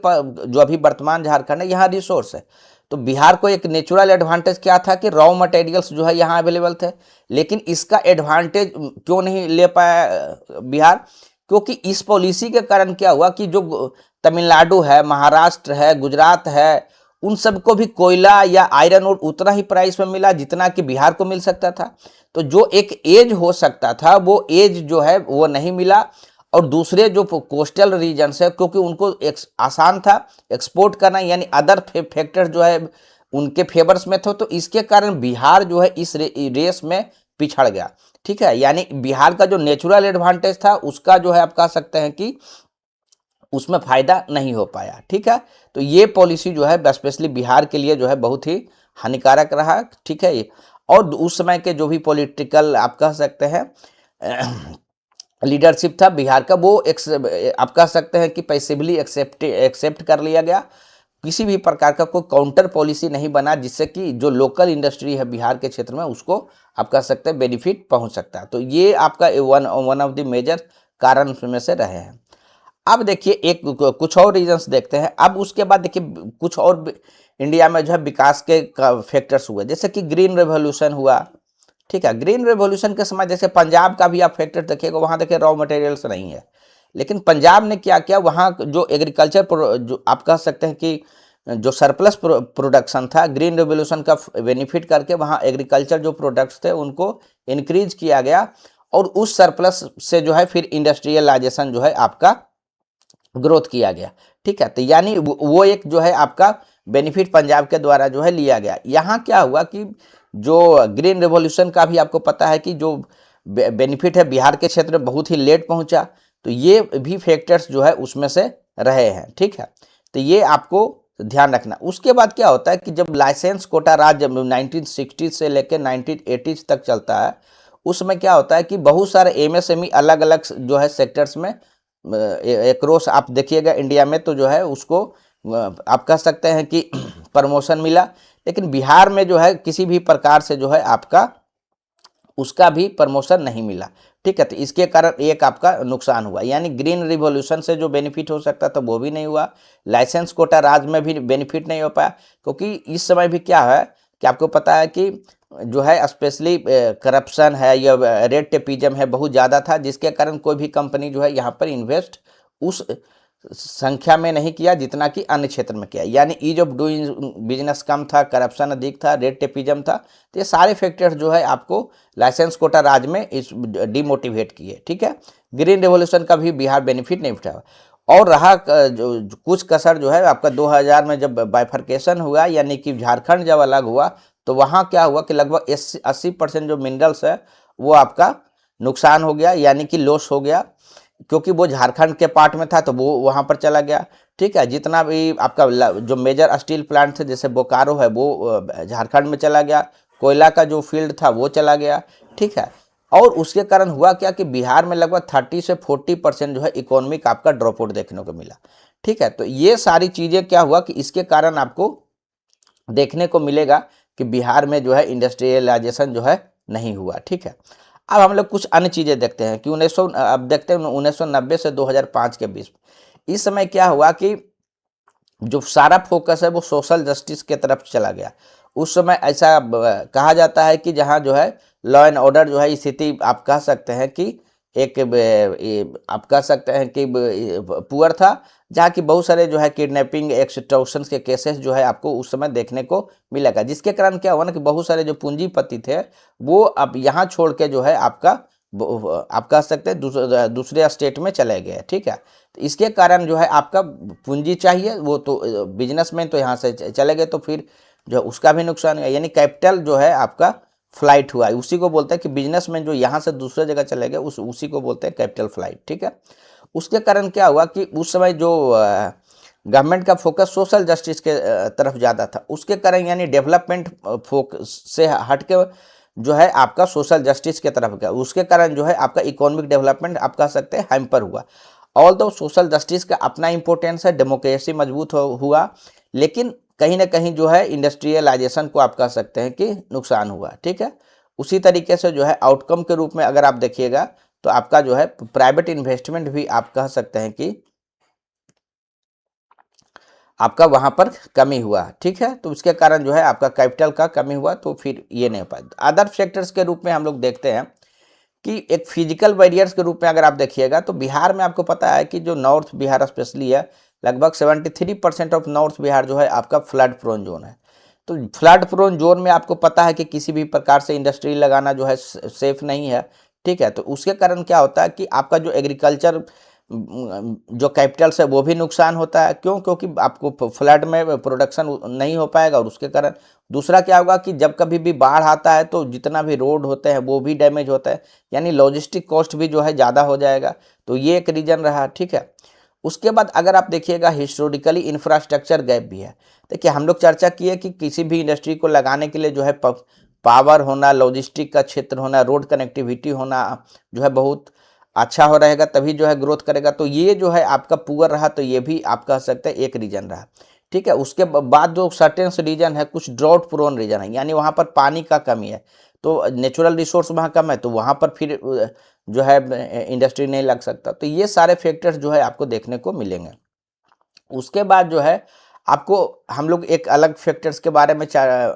जो अभी वर्तमान झारखंड है यहाँ रिसोर्स है, तो बिहार को एक नेचुरल एडवांटेज क्या था कि रॉ मटेरियल्स जो है यहाँ अवेलेबल थे। लेकिन इसका एडवांटेज क्यों नहीं ले पाया बिहार? क्योंकि इस पॉलिसी के कारण क्या हुआ कि जो तमिलनाडु है, महाराष्ट्र है, गुजरात है, उन सबको भी कोयला या आयरन और उतना ही प्राइस में मिला जितना कि बिहार को मिल सकता था। तो जो एक एज हो सकता था वो एज जो है वो नहीं मिला। और दूसरे जो कोस्टल रीजन्स है, क्योंकि उनको आसान था एक्सपोर्ट करना, यानी अदर फैक्टर जो है उनके फेवर्स में थे, तो इसके कारण बिहार जो है इस रेस में पिछड़ गया, ठीक है। यानी बिहार का जो नेचुरल एडवांटेज था उसका जो है आप कह सकते हैं कि उसमें फायदा नहीं हो पाया, ठीक है। तो ये पॉलिसी जो है स्पेशली बिहार के लिए जो है बहुत ही हानिकारक रहा, ठीक है। और उस समय के जो भी पॉलिटिकल आप कह सकते हैं लीडरशिप था बिहार का, वो आप कह सकते हैं कि पैसिवली एक्सेप्ट कर लिया गया। किसी भी प्रकार का कोई काउंटर पॉलिसी नहीं बना जिससे कि जो लोकल इंडस्ट्री है बिहार के क्षेत्र में उसको आप कह सकते हैं बेनिफिट पहुंच सकता है। तो ये आपका वन ऑफ द मेजर कारण में से रहे हैं। अब देखिए एक कुछ और रीजंस देखते हैं। अब उसके बाद देखिए कुछ और इंडिया में जो है विकास के फैक्टर्स हुए, जैसे कि ग्रीन रेवोल्यूशन हुआ, ठीक है। ग्रीन रेवोल्यूशन के समय जैसे पंजाब का भी आप फैक्टर देखिएगा, वहाँ देखिए रॉ मटेरियल्स नहीं है, लेकिन पंजाब ने क्या किया, वहाँ जो एग्रीकल्चर जो आप कह सकते हैं कि जो सरप्लस प्रोडक्शन था, ग्रीन रेवोल्यूशन का बेनिफिट करके वहाँ एग्रीकल्चर जो प्रोडक्ट्स थे उनको इंक्रीज किया गया। और उस सरप्लस से जो है फिर इंडस्ट्रियलाइजेशन जो है आपका ग्रोथ किया गया, ठीक है। तो यानी वो एक जो है आपका बेनिफिट पंजाब के द्वारा जो है लिया गया। यहाँ क्या हुआ कि जो ग्रीन रेवोल्यूशन का भी आपको पता है कि जो बेनिफिट है बिहार के क्षेत्र में बहुत ही लेट पहुंचा, तो ये भी फैक्टर्स जो है उसमें से रहे हैं, ठीक है। तो ये आपको ध्यान रखना। उसके बाद क्या होता है कि जब लाइसेंस कोटा राज जब 1960 से लेकर 1980 तक चलता है, उसमें क्या होता है कि बहुत सारे एमएसएमई अलग अलग जो है सेक्टर्स में एक्रॉस आप देखिएगा इंडिया में, तो जो है उसको आप कह सकते हैं कि प्रमोशन मिला। लेकिन बिहार में जो है किसी भी प्रकार से जो है आपका उसका भी प्रमोशन नहीं मिला, ठीक है। तो इसके कारण एक आपका नुकसान हुआ, यानी ग्रीन रिवॉल्यूशन से जो बेनिफिट हो सकता था वो भी नहीं हुआ, लाइसेंस कोटा राज में भी बेनिफिट नहीं हो पाया। क्योंकि इस समय भी क्या है कि आपको पता है कि जो है स्पेशली करप्शन है या रेड टेपिज्म है बहुत ज़्यादा था, जिसके कारण कोई भी कंपनी जो है यहाँ पर इन्वेस्ट उस संख्या में नहीं किया जितना कि अन्य क्षेत्र में किया। यानी ईज ऑफ डूइंग बिजनेस कम था, करप्शन अधिक था, रेड टेपिज्म था। तो ये सारे फैक्टर्स जो है आपको लाइसेंस कोटा राज में इस डिमोटिवेट किए, ठीक है। ग्रीन रेवोल्यूशन का भी बिहार बेनिफिट नहीं उठाया। और रहा जो कुछ कसर जो है आपका 2000 में जब बाइफर्केशन हुआ, यानी कि झारखंड जब अलग हुआ, तो वहाँ क्या हुआ कि लगभग 80% जो मिनरल्स है वो आपका नुकसान हो गया, यानी कि लॉस हो गया। क्योंकि वो झारखंड के पार्ट में था तो वो वहाँ पर चला गया, ठीक है। जितना भी आपका जो मेजर स्टील प्लांट थे जैसे बोकारो है वो झारखंड में चला गया, कोयला का जो फील्ड था वो चला गया, ठीक है। और उसके कारण हुआ क्या कि बिहार में लगभग 30 से 40% जो है इकोनॉमिक आपका ड्रॉप आउट देखने को मिला, ठीक है। तो ये सारी चीज़ें क्या हुआ कि इसके कारण आपको देखने को मिलेगा कि बिहार में जो है इंडस्ट्रियलाइजेशन जो है नहीं हुआ, ठीक है। अब हम लोग कुछ अन्य चीज़ें देखते हैं कि अब देखते हैं 1990 से 2005 के बीच इस समय क्या हुआ कि जो सारा फोकस है वो सोशल जस्टिस के तरफ चला गया। उस समय ऐसा कहा जाता है कि जहाँ जो है लॉ एंड ऑर्डर जो है स्थिति आप कह सकते हैं कि एक आप कह सकते हैं कि पुअर था, जहाँ की बहुत सारे जो है किडनैपिंग एक्सटॉर्शन के केसेस जो है आपको उस समय देखने को मिलेगा, जिसके कारण क्या हुआ ना कि बहुत सारे जो पूंजीपति थे वो अब यहाँ छोड़ के जो है आपका आप कह सकते हैं दूसरे स्टेट में चले गए। ठीक है, तो इसके कारण जो है आपका पूंजी चाहिए, वो तो बिजनेसमैन तो यहाँ से चले गए, तो फिर जो उसका भी नुकसान है, यानी कैपिटल जो है आपका फ्लाइट हुआ है। उसी को बोलते हैं कि बिजनेसमैन जो यहाँ से दूसरे जगह चले गए उसी को बोलते हैं कैपिटल फ्लाइट। ठीक है, उसके कारण क्या हुआ कि उस समय जो गवर्नमेंट का फोकस सोशल जस्टिस के तरफ ज़्यादा था, उसके कारण यानी डेवलपमेंट फोकस से हट के जो है आपका सोशल जस्टिस के तरफ गया, उसके कारण जो है आपका इकोनॉमिक डेवलपमेंट आप कह सकते हैं हैम्पर हुआ। ऑल दो सोशल जस्टिस का अपना इंपॉर्टेंस है, डेमोक्रेसी मजबूत हुआ, लेकिन कहीं ना कहीं जो है इंडस्ट्रियलाइजेशन को आप कह सकते हैं कि नुकसान हुआ। ठीक है, उसी तरीके से जो है आउटकम के रूप में अगर आप देखिएगा तो आपका जो है प्राइवेट इन्वेस्टमेंट भी आप कह सकते हैं कि आपका वहाँ पर कमी हुआ। ठीक है, तो उसके कारण जो है आपका कैपिटल का कमी हुआ, तो फिर ये नहीं हो पाया। अदर फैक्टर्स के रूप में हम लोग देखते हैं कि एक फिजिकल बैरियर्स के रूप में अगर आप देखिएगा तो बिहार में आपको पता है कि जो नॉर्थ बिहार स्पेशली है, लगभग 73% ऑफ नॉर्थ बिहार जो है आपका फ्लड प्रोन जोन है। तो फ्लड प्रोन जोन में आपको पता है कि किसी भी प्रकार से इंडस्ट्री लगाना जो है सेफ नहीं है। ठीक है, तो उसके कारण क्या होता है कि आपका जो एग्रीकल्चर जो कैपिटल्स है वो भी नुकसान होता है। क्यों? क्योंकि आपको फ्लड में प्रोडक्शन नहीं हो पाएगा, और उसके कारण दूसरा क्या होगा कि जब कभी भी बाढ़ आता है तो जितना भी रोड होते हैं वो भी डैमेज होता है, यानी लॉजिस्टिक कॉस्ट भी जो है ज़्यादा हो जाएगा। तो ये एक रीज़न रहा। ठीक है, उसके बाद अगर आप देखिएगा हिस्टोरिकली इंफ्रास्ट्रक्चर गैप भी है। देखिए, हम लोग चर्चा किए कि किसी भी इंडस्ट्री को लगाने के लिए जो है पावर होना, लॉजिस्टिक का क्षेत्र होना, रोड कनेक्टिविटी होना जो है बहुत अच्छा हो रहेगा, तभी जो है ग्रोथ करेगा। तो ये जो है आपका पुअर रहा, तो ये भी आप कह सकते हैं एक रीजन रहा। ठीक है, उसके बाद जो सर्टेन रीजन है, कुछ ड्रॉट प्रोन रीजन है, यानी वहाँ पर पानी का कमी है, तो नेचुरल रिसोर्स वहाँ कम है, तो वहाँ पर फिर जो है इंडस्ट्री नहीं लग सकता। तो ये सारे फैक्टर्स जो है आपको देखने को मिलेंगे। उसके बाद जो है आपको हम लोग एक अलग फैक्टर्स के बारे में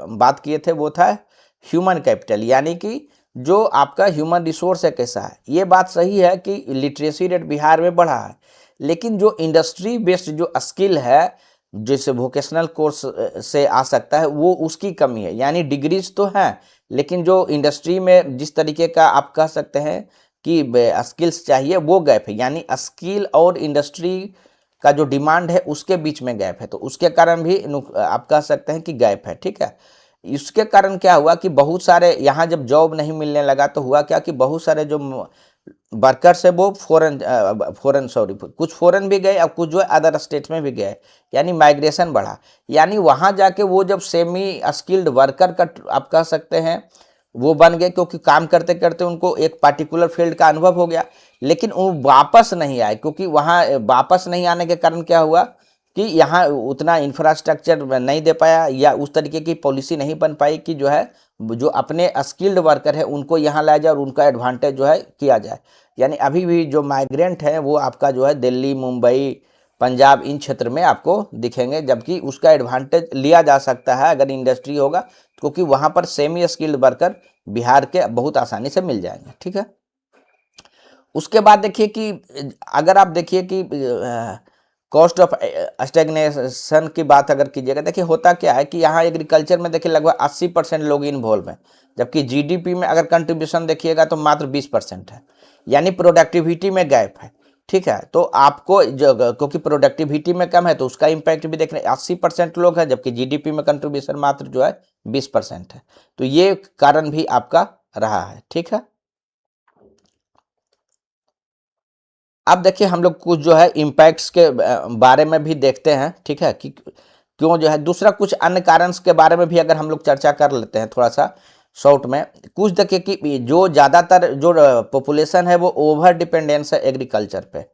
बात किए थे, वो था ह्यूमन कैपिटल, यानी कि जो आपका ह्यूमन रिसोर्स है कैसा है। ये बात सही है कि लिटरेसी रेट बिहार में बढ़ा है, लेकिन जो इंडस्ट्री बेस्ड जो स्किल है, जैसे वोकेशनल कोर्स से आ सकता है, वो उसकी कमी है। यानी डिग्रीज तो हैं, लेकिन जो इंडस्ट्री में जिस तरीके का आप कह सकते हैं कि स्किल्स चाहिए, वो गैप है। यानी स्किल और इंडस्ट्री का जो डिमांड है उसके बीच में गैप है, तो उसके कारण भी आप कह सकते हैं कि गैप है। ठीक है, इसके कारण क्या हुआ कि बहुत सारे यहाँ जब जॉब नहीं मिलने लगा तो हुआ क्या कि बहुत सारे जो वर्कर्स है वो कुछ फॉरेन भी गए, और कुछ जो है अदर स्टेट में भी गए, यानी माइग्रेशन बढ़ा। यानी वहाँ जाके वो जब सेमी स्किल्ड वर्कर का आप कह सकते हैं वो बन गए, क्योंकि काम करते करते उनको एक पार्टिकुलर फील्ड का अनुभव हो गया, लेकिन वो वापस नहीं आए, क्योंकि वहाँ वापस नहीं आने के कारण क्या हुआ कि यहाँ उतना इंफ्रास्ट्रक्चर नहीं दे पाया, या उस तरीके की पॉलिसी नहीं बन पाई कि जो है जो अपने स्किल्ड वर्कर है उनको यहाँ लाया जाए और उनका एडवांटेज जो है किया जाए। यानी अभी भी जो माइग्रेंट हैं वो आपका जो है दिल्ली, मुंबई, पंजाब, इन क्षेत्र में आपको दिखेंगे, जबकि उसका एडवांटेज लिया जा सकता है अगर इंडस्ट्री होगा, क्योंकि वहाँ पर सेमी स्किल्ड वर्कर बिहार के बहुत आसानी से मिल जाएंगे। ठीक है, उसके बाद देखिए कि अगर आप देखिए कि कॉस्ट ऑफ स्टेगनेशन की बात अगर कीजिएगा, देखिए होता क्या है कि यहाँ एग्रीकल्चर में देखिए लगभग 80% लोग इन्वॉल्व हैं, जबकि जीडीपी में अगर कंट्रीब्यूशन देखिएगा तो मात्र 20% है, यानी प्रोडक्टिविटी में गैप है। ठीक है, तो आपको क्योंकि प्रोडक्टिविटी में कम है तो उसका इम्पैक्ट भी देखने 80% लोग हैं, जबकि जीडीपी में कंट्रीब्यूशन मात्र जो है 20% है, तो ये कारण भी आपका रहा है। ठीक है, अब देखिए हम लोग कुछ जो है इम्पैक्ट्स के बारे में भी देखते हैं। ठीक है, कि क्यों जो है दूसरा कुछ अन्य कारण के बारे में भी अगर हम लोग चर्चा कर लेते हैं थोड़ा सा शॉर्ट में। कुछ देखिए कि जो ज़्यादातर जो पॉपुलेशन है वो ओवर डिपेंडेंस है एग्रीकल्चर पे,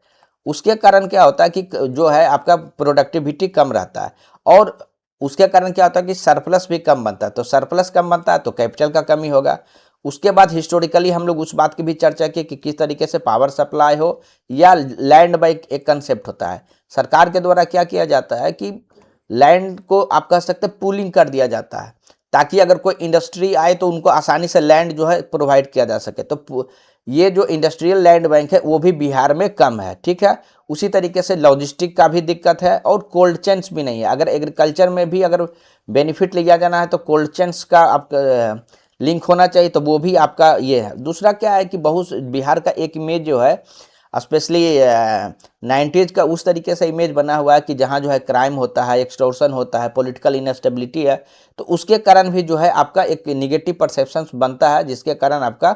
उसके कारण क्या होता है कि जो है आपका प्रोडक्टिविटी कम रहता है, और उसके कारण क्या होता है कि सरप्लस भी कम बनता है, तो सरप्लस कम बनता है तो कैपिटल का कमी होगा। उसके बाद हिस्टोरिकली हम लोग उस बात की भी चर्चा की कि किस तरीके से पावर सप्लाई हो या लैंड बाई एक कंसेप्ट होता है। सरकार के द्वारा क्या किया जाता है कि लैंड को आप कह सकते हैं पूलिंग कर दिया जाता है, ताकि अगर कोई इंडस्ट्री आए तो उनको आसानी से लैंड जो है प्रोवाइड किया जा सके। तो ये जो इंडस्ट्रियल लैंड बैंक है वो भी बिहार में कम है, ठीक है। उसी तरीके से लॉजिस्टिक का भी दिक्कत है और कोल्ड चेन्स भी नहीं है। अगर एग्रीकल्चर में भी अगर बेनिफिट लिया जाना है तो कोल्ड चेन्स का आप लिंक होना चाहिए, तो वो भी आपका ये है। दूसरा क्या है कि बहुत बिहार का एक इमेज जो है स्पेशली 90s का उस तरीके से इमेज बना हुआ है कि जहाँ जो है क्राइम होता है, एक्सटॉर्शन होता है, पॉलिटिकल इनस्टेबिलिटी है, तो उसके कारण भी जो है आपका एक निगेटिव परसेप्शन बनता है, जिसके कारण आपका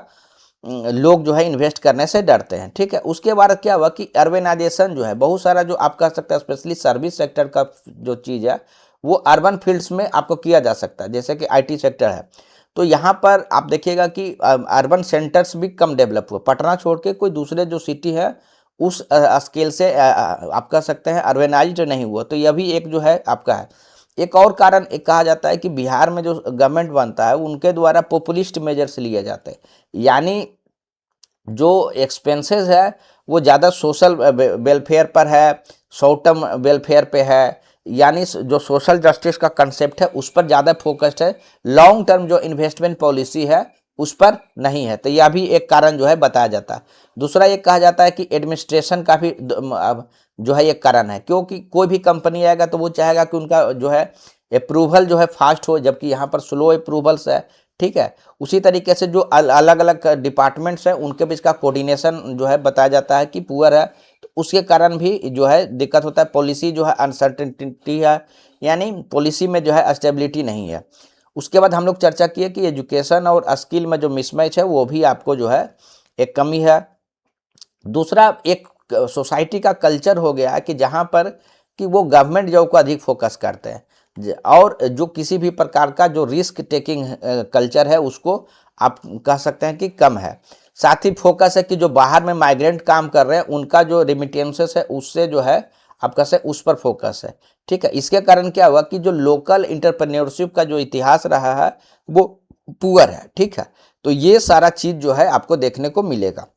लोग जो है इन्वेस्ट करने से डरते हैं, ठीक है। उसके बाद क्या हुआ कि अर्बनाइजेशन जो है बहुत सारा जो आप कह सकते हैं स्पेशली सर्विस सेक्टर का जो चीज़ है वो अर्बन फील्ड्स में आपको किया जा सकता है, जैसे कि आईटी सेक्टर है। तो यहाँ पर आप देखिएगा कि अर्बन सेंटर्स भी कम डेवलप हुए, पटना छोड़ के कोई दूसरे जो सिटी है उस स्केल से आप कह सकते हैं अर्बनाइज्ड नहीं हुआ। तो यह भी एक जो है आपका है। एक और कारण एक कहा जाता है कि बिहार में जो गवर्नमेंट बनता है उनके द्वारा पॉपुलिस्ट मेजर्स लिए जाते हैं, यानी जो एक्सपेंसेस है वो ज़्यादा सोशल वेलफेयर पर है, शॉर्ट टर्म वेलफेयर पे है, यानी जो सोशल जस्टिस का कंसेप्ट है उस पर ज़्यादा फोकस्ड है। लॉन्ग टर्म जो इन्वेस्टमेंट पॉलिसी है उस पर नहीं है। तो यह भी एक कारण जो है बताया जाता है। दूसरा ये कहा जाता है कि एडमिनिस्ट्रेशन का भी जो है एक कारण है, क्योंकि कोई भी कंपनी आएगा तो वो चाहेगा कि उनका जो है अप्रूवल जो है फास्ट हो, जबकि यहाँ पर स्लो अप्रूवल्स है, ठीक है। उसी तरीके से जो अलग अलग डिपार्टमेंट्स हैं उनके बीच का कोऑर्डिनेशन जो है बताया जाता है कि पुअर है, तो उसके कारण भी जो है दिक्कत होता है। पॉलिसी जो है अनसर्टेनिटी है, यानी पॉलिसी में जो है स्टेबिलिटी नहीं है। उसके बाद हम लोग चर्चा किए कि एजुकेशन और स्किल में जो मिसमैच है वो भी आपको जो है एक कमी है। दूसरा एक सोसाइटी का कल्चर हो गया है कि जहाँ पर कि वो गवर्नमेंट जॉब को अधिक फोकस करते हैं, और जो किसी भी प्रकार का जो रिस्क टेकिंग कल्चर है उसको आप कह सकते हैं कि कम है। साथ ही फोकस है कि जो बाहर में माइग्रेंट काम कर रहे हैं उनका जो रिमिटेंसेस है उससे जो है आपका से उस पर फोकस है, ठीक है। इसके कारण क्या हुआ कि जो लोकल इंटरप्रेन्योरशिप का जो इतिहास रहा है वो पुअर है, ठीक है। तो ये सारा चीज़ जो है आपको देखने को मिलेगा।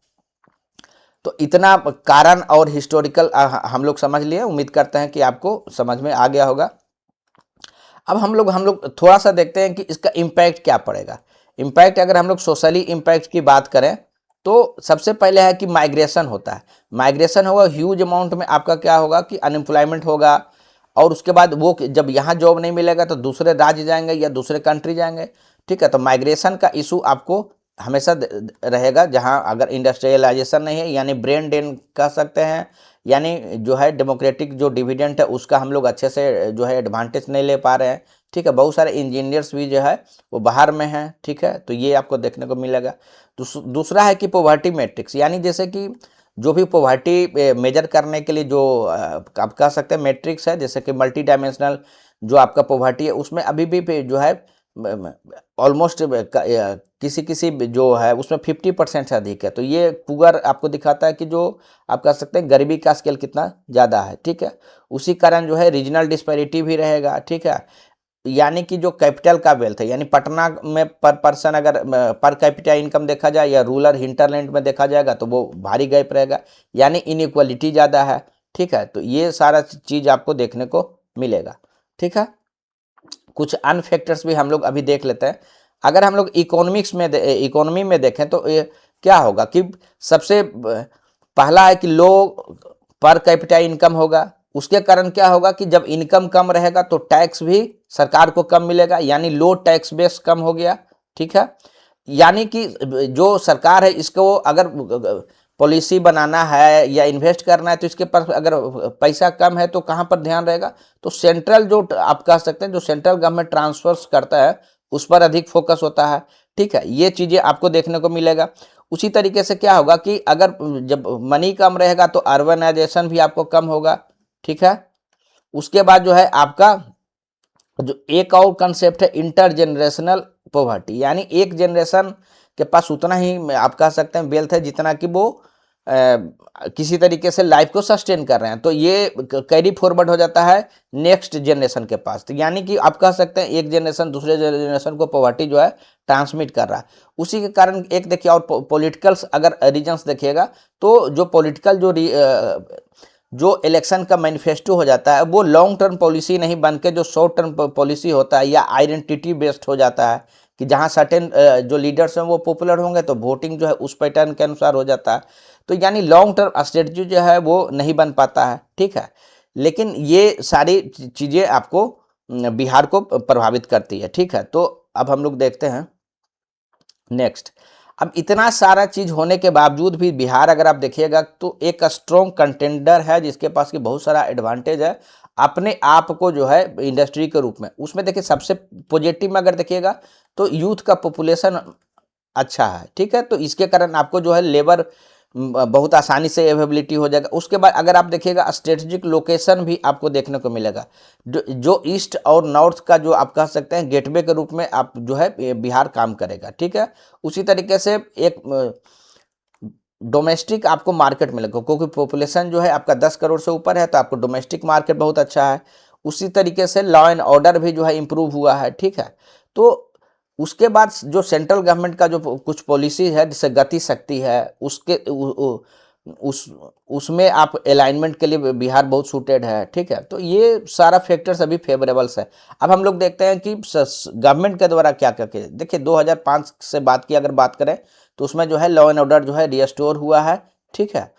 तो इतना कारण और हिस्टोरिकल हम लोग समझ लिए। उम्मीद करते हैं कि आपको समझ में आ गया होगा। अब हम लोग थोड़ा सा देखते हैं कि इसका इम्पैक्ट क्या पड़ेगा। इम्पैक्ट अगर हम लोग सोशली इम्पैक्ट की बात करें तो सबसे पहले है कि माइग्रेशन होता है। माइग्रेशन होगा, ह्यूज अमाउंट में आपका क्या होगा कि अनएम्प्लॉयमेंट होगा, और उसके बाद वो जब यहाँ जॉब नहीं मिलेगा तो दूसरे राज्य जाएंगे या दूसरे कंट्री जाएंगे, ठीक है। तो माइग्रेशन का इशू आपको हमेशा रहेगा। जहाँ अगर इंडस्ट्रियलाइजेशन नहीं है, यानी ब्रेन ड्रेन कह सकते हैं, यानी जो है डेमोक्रेटिक जो डिविडेंड है उसका हम लोग अच्छे से जो है एडवांटेज नहीं ले पा रहे हैं, ठीक है। बहुत सारे इंजीनियर्स भी जो है वो बाहर में हैं, ठीक है। तो ये आपको देखने को मिलेगा। दूसरा है कि पॉवर्टी मैट्रिक्स, यानी जैसे कि जो भी पॉवर्टी मेजर करने के लिए जो आप कह सकते हैं मैट्रिक्स है, जैसे कि मल्टी डायमेंशनल जो आपका पॉवर्टी है उसमें अभी भी जो है ऑलमोस्ट किसी किसी जो है उसमें 50% से अधिक है। तो ये पुअर आपको दिखाता है कि जो आप कह सकते हैं गरीबी का स्केल कितना ज़्यादा है, ठीक है। उसी कारण जो है रीजनल डिस्पैरिटी भी रहेगा, ठीक है। यानी कि जो कैपिटल का वेल्थ है, यानी पटना में पर पर्सन अगर पर कैपिटा इनकम देखा जाए या रूरल हिंटरलैंड में देखा जाएगा तो वो भारी गैप रहेगा, यानी इनइक्वालिटी ज़्यादा है, ठीक है। तो ये सारा चीज़ आपको देखने को मिलेगा, ठीक है। कुछ अन्य फैक्टर्स भी हम लोग अभी देख लेते हैं। अगर हम लोग इकोनॉमी में देखें तो क्या होगा कि सबसे पहला है कि लो पर कैपिटा इनकम होगा। उसके कारण क्या होगा कि जब इनकम कम रहेगा तो टैक्स भी सरकार को कम मिलेगा, यानी लो टैक्स बेस कम हो गया, ठीक है। यानी कि जो सरकार है इसको अगर पॉलिसी बनाना है या इन्वेस्ट करना है तो इसके पास अगर पैसा कम है तो कहाँ पर ध्यान रहेगा, तो सेंट्रल जो आप कह सकते हैं जो सेंट्रल गवर्नमेंट ट्रांसफर्स करता है उस पर अधिक फोकस होता है, ठीक है। ये चीज़ें आपको देखने को मिलेगा। उसी तरीके से क्या होगा कि अगर जब मनी कम रहेगा तो अर्बनाइजेशन भी आपको कम होगा, ठीक है। उसके बाद जो है आपका जो एक और कंसेप्ट है इंटरजेनरेशनल पॉवर्टी, यानी एक जनरेशन के पास उतना ही आप कह सकते हैं वेल्थ है जितना कि वो किसी तरीके से लाइफ को सस्टेन कर रहे हैं। तो ये कैरी फॉरवर्ड हो जाता है नेक्स्ट जनरेशन के पास। तो यानी कि आप कह सकते हैं एक जनरेशन दूसरे जनरेशन को पॉवर्टी जो है ट्रांसमिट कर रहा है। उसी के कारण एक देखिए और पॉलिटिकल्स अगर रीजन्स देखिएगा तो जो पॉलिटिकल जो जो इलेक्शन का मैनिफेस्टो हो जाता है वो लॉन्ग टर्म पॉलिसी नहीं बन के जो शॉर्ट टर्म पॉलिसी होता है या आइडेंटिटी बेस्ड हो जाता है कि जहाँ सर्टेन जो लीडर्स हैं वो पॉपुलर होंगे तो वोटिंग जो है उस पैटर्न के अनुसार हो जाता है। तो यानी लॉन्ग टर्म स्ट्रेटजी जो है वो नहीं बन पाता है, ठीक है। लेकिन ये सारी चीज़ें आपको बिहार को प्रभावित करती है, ठीक है। तो अब हम लोग देखते हैं नेक्स्ट। अब इतना सारा चीज होने के बावजूद भी बिहार अगर आप देखिएगा तो एक स्ट्रॉन्ग कंटेंडर है जिसके पास की बहुत सारा एडवांटेज है अपने आप को जो है इंडस्ट्री के रूप में। उसमें देखिए सबसे पॉजिटिव में अगर देखिएगा तो यूथ का पॉपुलेशन अच्छा है, ठीक है। तो इसके कारण आपको जो है लेबर बहुत आसानी से अवेलेबिलिटी हो जाएगा। उसके बाद अगर आप देखिएगा स्ट्रेटेजिक लोकेशन भी आपको देखने को मिलेगा जो ईस्ट और नॉर्थ का जो आप कह सकते हैं गेटवे के रूप में आप जो है बिहार काम करेगा, ठीक है। उसी तरीके से एक डोमेस्टिक आपको मार्केट मिलेगा क्योंकि पॉपुलेशन जो है आपका 10 करोड़ से ऊपर है तो आपको डोमेस्टिक मार्केट बहुत अच्छा है। उसी तरीके से लॉ एंड ऑर्डर भी जो है इम्प्रूव हुआ है, ठीक है। तो उसके बाद जो सेंट्रल गवर्नमेंट का जो कुछ पॉलिसी है जैसे गति शक्ति है उसके उस उसमें आप अलाइनमेंट के लिए बिहार बहुत सूटेड है, ठीक है। तो ये सारा फैक्टर्स अभी फेवरेबल्स है। अब हम लोग देखते हैं कि गवर्नमेंट के द्वारा क्या क्या किया। देखिए 2005 से अगर बात करें तो उसमें जो है लॉ एंड ऑर्डर जो है रिस्टोर हुआ है, ठीक है।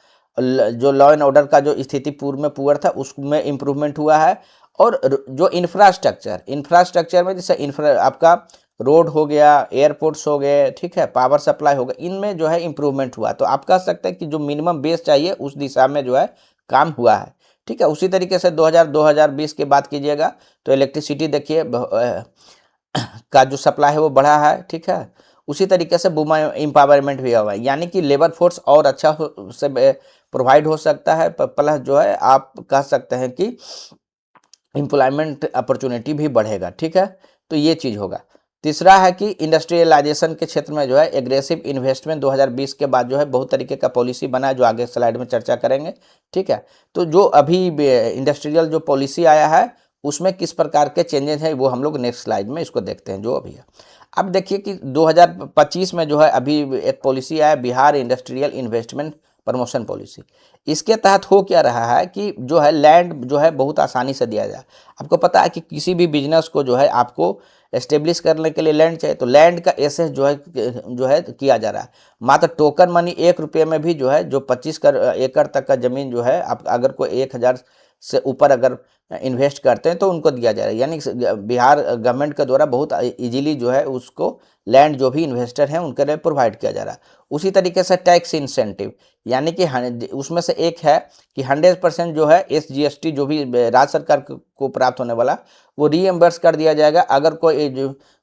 जो लॉ एंड ऑर्डर का जो स्थिति पूर्व में पुअर था उसमें इम्प्रूवमेंट हुआ है। और जो इंफ्रास्ट्रक्चर में जैसे आपका रोड हो गया, एयरपोर्ट्स हो गए, ठीक है, पावर सप्लाई हो गया, इनमें जो है इम्प्रूवमेंट हुआ। तो आप कह सकते हैं कि जो मिनिमम बेस चाहिए उस दिशा में जो है काम हुआ है, ठीक है। उसी तरीके से 2020 की बात कीजिएगा तो इलेक्ट्रिसिटी देखिए का जो सप्लाई है वो बढ़ा है, ठीक है। उसी तरीके से वुमेन एम्पावरमेंट भी हुआ है यानी कि लेबर फोर्स और अच्छा से प्रोवाइड हो सकता है। प्लस जो है आप कह सकते हैं कि एम्प्लॉयमेंट अपॉर्चुनिटी भी बढ़ेगा, ठीक है। तो ये चीज़ होगा। तीसरा है कि इंडस्ट्रियलाइजेशन के क्षेत्र में जो है एग्रेसिव इन्वेस्टमेंट 2020 के बाद जो है बहुत तरीके का पॉलिसी बना है जो आगे स्लाइड में चर्चा करेंगे, ठीक है। तो जो अभी इंडस्ट्रियल जो पॉलिसी आया है उसमें किस प्रकार के चेंजेस हैं वो हम लोग नेक्स्ट स्लाइड में इसको देखते हैं जो अभी है। अब देखिए कि 2025 में जो है अभी एक पॉलिसी आया Bihar industrial investment promotion policy. इसके तहत हो क्या रहा है कि जो है लैंड जो है बहुत आसानी से दिया जाए। आपको पता है कि किसी भी बिजनेस को जो है आपको एस्टेब्लिश करने के लिए लैंड चाहिए तो लैंड का एसेस जो है किया जा रहा है। मात्र टोकन मनी 1 रुपये में भी जो है जो 25 एकड़ तक का जमीन जो है आप अगर कोई 1000 से ऊपर अगर इन्वेस्ट करते हैं तो उनको दिया जा रहा है। यानी बिहार गवर्नमेंट के द्वारा बहुत इजीली जो है उसको लैंड जो भी इन्वेस्टर हैं उनके लिए प्रोवाइड किया जा रहा है। उसी तरीके से टैक्स इंसेंटिव यानी कि उसमें से एक है कि 100% जो है SGST जो भी राज्य सरकार को प्राप्त होने वाला वो रीएम्बर्स कर दिया जाएगा अगर कोई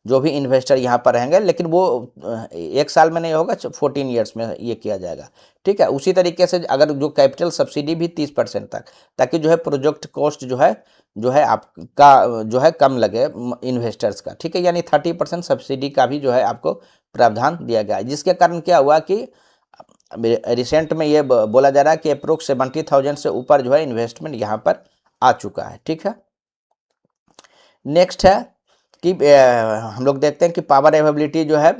जो भी इन्वेस्टर यहाँ पर रहेंगे। लेकिन वो 1 साल में नहीं होगा, 14 ईयर्स में ये किया जाएगा, ठीक है। उसी तरीके से अगर जो कैपिटल सब्सिडी भी 30% तक, ताकि जो है प्रोजेक्ट कॉस्ट जो है आपका जो है कम लगे इन्वेस्टर्स का, ठीक है। यानी 30% सब्सिडी का भी जो है आपको प्रावधान दिया गया है जिसके कारण क्या हुआ कि रिसेंट में ये बोला जा रहा है कि अप्रोक्स 70,000 से ऊपर जो है इन्वेस्टमेंट यहाँ पर आ चुका है, ठीक है। नेक्स्ट है कि हम लोग देखते हैं कि पावर अवेलेबिलिटी जो है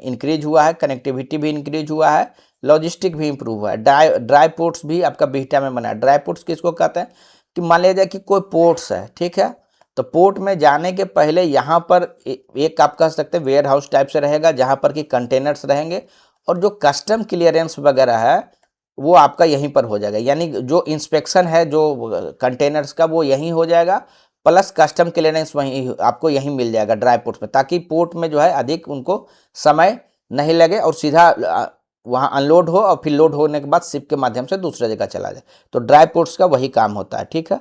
इंक्रीज हुआ है, कनेक्टिविटी भी इंक्रीज हुआ है, लॉजिस्टिक भी इंप्रूव हुआ है। ड्राई पोर्ट्स भी आपका बिहटा में बना है। ड्राई पोर्ट्स किसको कहते हैं कि मान लिया जाए कि कोई पोर्ट्स है, ठीक है। तो पोर्ट में जाने के पहले यहाँ पर एक आप कह सकते हैं वेयर हाउस टाइप से रहेगा जहाँ पर कि कंटेनर्स रहेंगे और जो कस्टम क्लियरेंस वगैरह है वो आपका यहीं पर हो जाएगा। यानी जो इंस्पेक्शन है जो कंटेनर्स का वो यहीं हो जाएगा, प्लस कस्टम क्लियरेंस वहीं आपको यहीं मिल जाएगा ड्राई पोर्ट में, ताकि पोर्ट में जो है अधिक उनको समय नहीं लगे और सीधा वहाँ अनलोड हो और फिर लोड होने के बाद शिप के माध्यम से दूसरे जगह चला जाए। तो ड्राई पोर्ट्स का वही काम होता है, ठीक है।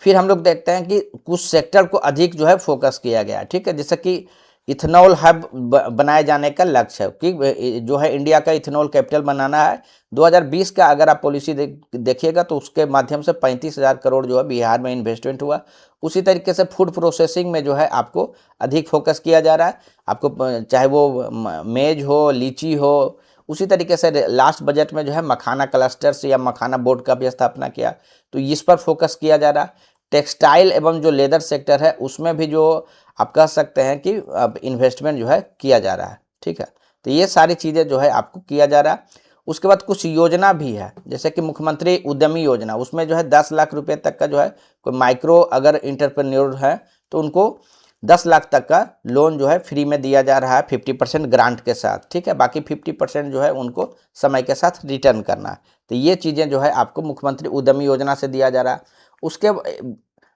फिर हम लोग देखते हैं कि कुछ सेक्टर को अधिक जो है फोकस किया गया है, ठीक है। जैसे कि इथेनॉल हब बनाए जाने का लक्ष्य है कि जो है इंडिया का इथेनॉल कैपिटल बनाना है। 2020 का अगर आप पॉलिसी देखिएगा तो उसके माध्यम से 35,000 करोड़ जो है बिहार में इन्वेस्टमेंट हुआ। उसी तरीके से फूड प्रोसेसिंग में जो है आपको अधिक फोकस किया जा रहा है। आपको चाहे वो मेज हो, लीची हो। उसी तरीके से लास्ट बजट में जो है मखाना क्लस्टर्स या मखाना बोर्ड का भी स्थापना किया, तो इस पर फोकस किया जा रहा है। टेक्सटाइल एवं जो लेदर सेक्टर है उसमें भी जो आप कह सकते हैं कि अब इन्वेस्टमेंट जो है किया जा रहा है, ठीक है। तो ये सारी चीज़ें जो है आपको किया जा रहा है। उसके बाद कुछ योजना भी है, जैसे कि मुख्यमंत्री उद्यमी योजना, उसमें जो है 10 लाख रुपए तक का जो है कोई माइक्रो अगर इंटरप्रेन्योर है तो उनको 10 लाख तक का लोन जो है फ्री में दिया जा रहा है 50% ग्रांट के साथ, ठीक है। बाकी 50% जो है उनको समय के साथ रिटर्न करना है। तो ये चीज़ें जो है आपको मुख्यमंत्री उद्यमी योजना से दिया जा रहा है। उसके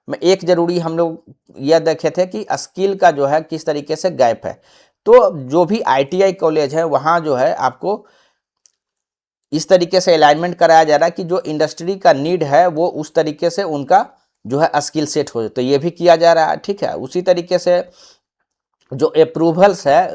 में एक जरूरी हम लोग यह देखे थे कि स्किल का जो है किस तरीके से गैप है। तो जो भी ITI कॉलेज है वहाँ जो है आपको इस तरीके से अलाइनमेंट कराया जा रहा है कि जो इंडस्ट्री का नीड है वो उस तरीके से उनका जो है स्किल सेट हो, तो ये भी किया जा रहा है, ठीक है। उसी तरीके से जो अप्रूवल्स है,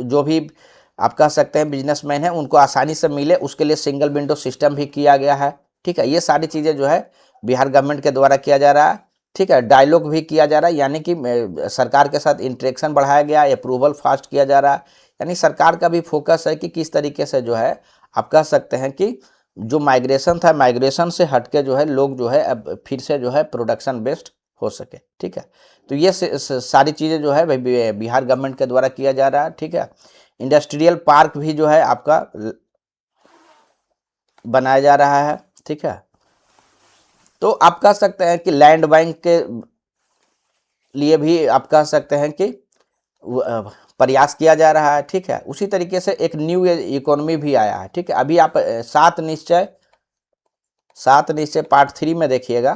जो भी आप कह सकते हैं बिजनेसमैन है उनको आसानी से मिले, उसके लिए सिंगल विंडो सिस्टम भी किया गया है, ठीक है। ये सारी चीज़ें जो है बिहार गवर्नमेंट के द्वारा किया जा रहा है, ठीक है। डायलॉग भी किया जा रहा है, यानी कि सरकार के साथ इंटरेक्शन बढ़ाया गया, अप्रूवल फास्ट किया जा रहा है, यानी सरकार का भी फोकस है कि किस तरीके से जो है आप कह सकते हैं कि जो माइग्रेशन था, माइग्रेशन से हटके जो है लोग जो है अब फिर से जो है प्रोडक्शन बेस्ड हो सके, ठीक है। तो ये सारी चीज़ें जो है बिहार गवर्नमेंट के द्वारा किया जा रहा है, ठीक है। इंडस्ट्रियल पार्क भी जो है आपका बनाया जा रहा है, ठीक है। तो आप कह सकते हैं कि लैंड बैंक के लिए भी आप कह सकते हैं कि प्रयास किया जा रहा है, ठीक है। उसी तरीके से एक न्यू इकोनॉमी भी आया है, ठीक है। अभी आप 7 निश्चय पार्ट 3 में देखिएगा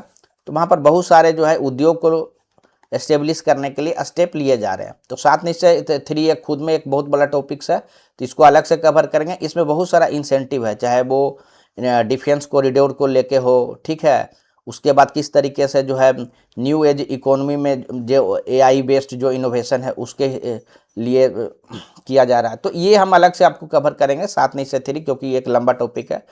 तो वहाँ पर बहुत सारे जो है उद्योग को एस्टेब्लिश करने के लिए स्टेप लिए जा रहे हैं। तो 7 निश्चय 3 एक खुद में एक बहुत बड़ा टॉपिक्स है, तो इसको अलग से कवर करेंगे। इसमें बहुत सारा इंसेंटिव है, चाहे वो डिफेंस कॉरिडोर को लेके हो, ठीक है। उसके बाद किस तरीके से जो है न्यू एज इकोनॉमी में जो AI बेस्ड जो इनोवेशन है उसके लिए किया जा रहा है। तो ये हम अलग से आपको कवर करेंगे 7 निश्चय 3, क्योंकि ये एक लंबा टॉपिक है।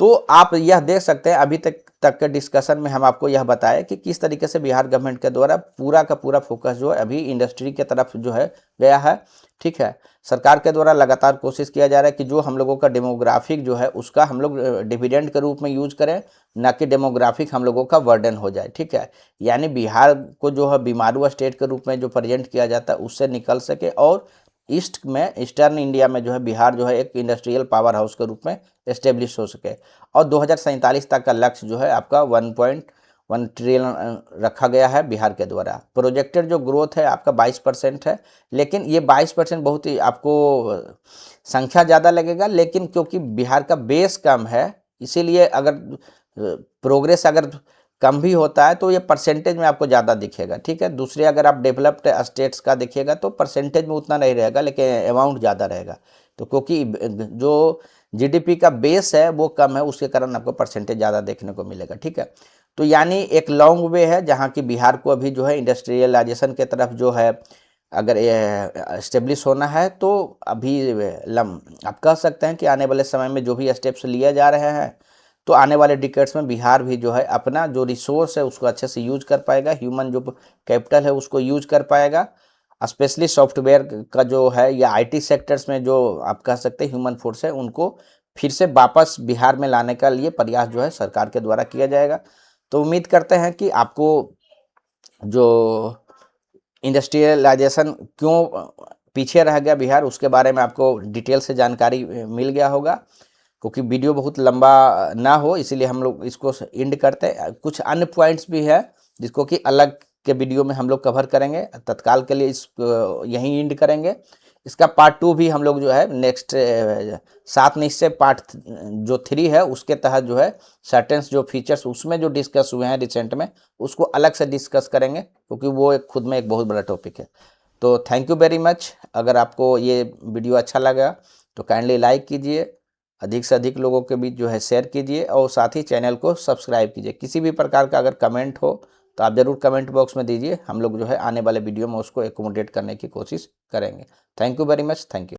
तो आप यह देख सकते हैं अभी तक के डिस्कशन में हम आपको यह बताया कि किस तरीके से बिहार गवर्नमेंट के द्वारा पूरा का पूरा फोकस जो है अभी इंडस्ट्री के तरफ जो है गया है, ठीक है। सरकार के द्वारा लगातार कोशिश किया जा रहा है कि जो हम लोगों का डेमोग्राफिक जो है उसका हम लोग डिविडेंड के रूप में यूज करें, ना कि डेमोग्राफिक हम लोगों का वर्डन हो जाए, ठीक है। यानी बिहार को जो है बीमारू स्टेट के रूप में जो प्रेजेंट किया जाता है उससे निकल सके और ईस्टर्न इंडिया में जो है बिहार जो है एक इंडस्ट्रियल पावर हाउस के रूप में एस्टेब्लिश हो सके। और 2047 तक का लक्ष्य जो है आपका 1.1 ट्रिलियन रखा गया है बिहार के द्वारा। प्रोजेक्टेड जो ग्रोथ है आपका 22% है, लेकिन ये 22% बहुत ही आपको संख्या ज़्यादा लगेगा, लेकिन क्योंकि बिहार का बेस कम है इसीलिए अगर प्रोग्रेस अगर कम भी होता है तो ये परसेंटेज में आपको ज़्यादा दिखेगा, ठीक है। दूसरे अगर आप डेवलप्ड स्टेट्स का देखिएगा तो परसेंटेज में उतना नहीं रहेगा, लेकिन अमाउंट ज़्यादा रहेगा। तो क्योंकि जो GDP का बेस है वो कम है, उसके कारण आपको परसेंटेज ज़्यादा देखने को मिलेगा, ठीक है। तो यानी एक लॉन्ग वे है जहाँ की बिहार को अभी जो है इंडस्ट्रियलाइजेशन के तरफ जो है अगर इस्टेब्लिश होना है तो अभी आप कह सकते हैं कि आने वाले समय में जो भी स्टेप्स लिए जा रहे हैं तो आने वाले डिकेड्स में बिहार भी जो है अपना जो रिसोर्स है उसको अच्छे से यूज कर पाएगा, ह्यूमन जो कैपिटल है उसको यूज कर पाएगा, स्पेशली सॉफ्टवेयर का जो है या IT सेक्टर्स में जो आप कह सकते हैं ह्यूमन फोर्स है उनको फिर से वापस बिहार में लाने का लिए प्रयास जो है सरकार के द्वारा किया जाएगा। तो उम्मीद करते हैं कि आपको जो इंडस्ट्रियलाइजेशन क्यों पीछे रह गया बिहार उसके बारे में आपको डिटेल से जानकारी मिल गया होगा, क्योंकि वीडियो बहुत लंबा ना हो इसीलिए हम लोग इसको एंड करते हैं। कुछ अन्य पॉइंट्स भी है जिसको कि अलग के वीडियो में हम लोग कवर करेंगे, तत्काल के लिए इस यहीं एंड करेंगे। इसका पार्ट 2 भी हम लोग जो है नेक्स्ट 7 निश्चय पार्ट जो 3 है उसके तहत जो है सर्टेन्स जो फीचर्स उसमें जो डिस्कस हुए हैं रिसेंट में उसको अलग से डिस्कस करेंगे, क्योंकि वो एक खुद में एक बहुत बड़ा टॉपिक है। तो थैंक यू वेरी मच। अगर आपको ये वीडियो अच्छा लगा तो काइंडली लाइक कीजिए, अधिक से अधिक लोगों के बीच जो है शेयर कीजिए और साथ ही चैनल को सब्सक्राइब कीजिए। किसी भी प्रकार का अगर कमेंट हो तो आप ज़रूर कमेंट बॉक्स में दीजिए, हम लोग जो है आने वाले वीडियो में उसको एकोमोडेट करने की कोशिश करेंगे। Thank you very much, thank you.